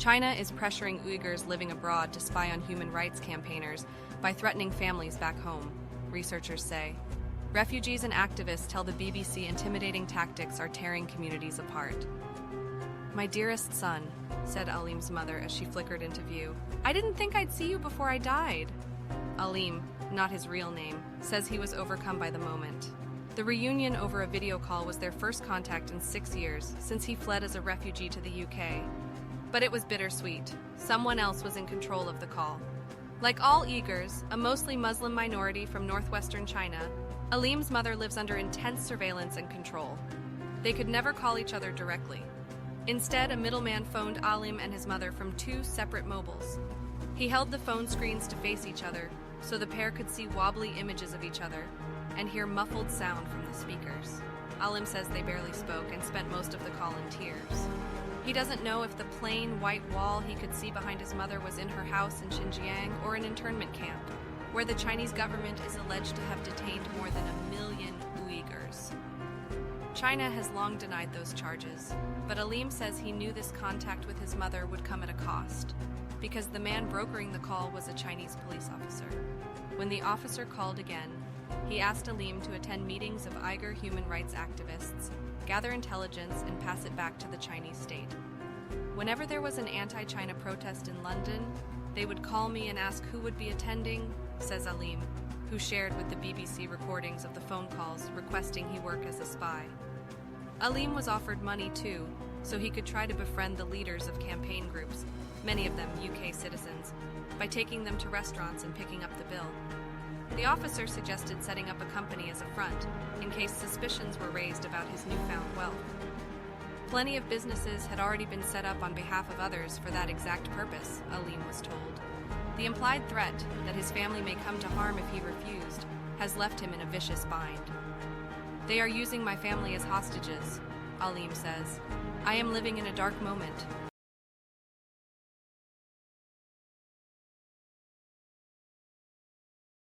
China is pressuring Uyghurs living abroad to spy on human rights campaigners by threatening families back home, researchers say. Refugees and activists tell the BBC intimidating tactics are tearing communities apart. "My dearest son," said Alim's mother as she flickered into view, "I didn't think I'd see you before I died." Alim, not his real name, says he was overcome by the moment. The reunion over a video call was their first contact in 6 years since he fled as a refugee to the UK. But it was bittersweet. Someone else was in control of the call. Like all Uyghurs, a mostly Muslim minority from northwestern China, Alim's mother lives under intense surveillance and control. They could never call each other directly. Instead, a middleman phoned Alim and his mother from 2 separate mobiles. He held the phone screens to face each other so the pair could see wobbly images of each other and hear muffled sound from the speakers. Alim says they barely spoke and spent most of the call in tears. He doesn't know if the plain white wall he could see behind his mother was in her house in Xinjiang or an internment camp, where the Chinese government is alleged to have detained more than 1 million Uyghurs. China has long denied those charges, but Alim says he knew this contact with his mother would come at a cost, because the man brokering the call was a Chinese police officer. When the officer called again, he asked Alim to attend meetings of Uyghur human rights activists, gather intelligence, and pass it back to the Chinese state. Whenever there was an anti-China protest in London, they would call me and ask who would be attending, says Alim, who shared with the BBC recordings of the phone calls requesting he work as a spy. Alim was offered money too, so he could try to befriend the leaders of campaign groups, many of them UK citizens, by taking them to restaurants and picking up the bill. The officer suggested setting up a company as a front, in case suspicions were raised about his newfound wealth. Plenty of businesses had already been set up on behalf of others for that exact purpose, Alim was told. The implied threat that his family may come to harm if he refused has left him in a vicious bind. "They are using my family as hostages," Alim says. "I am living in a dark moment,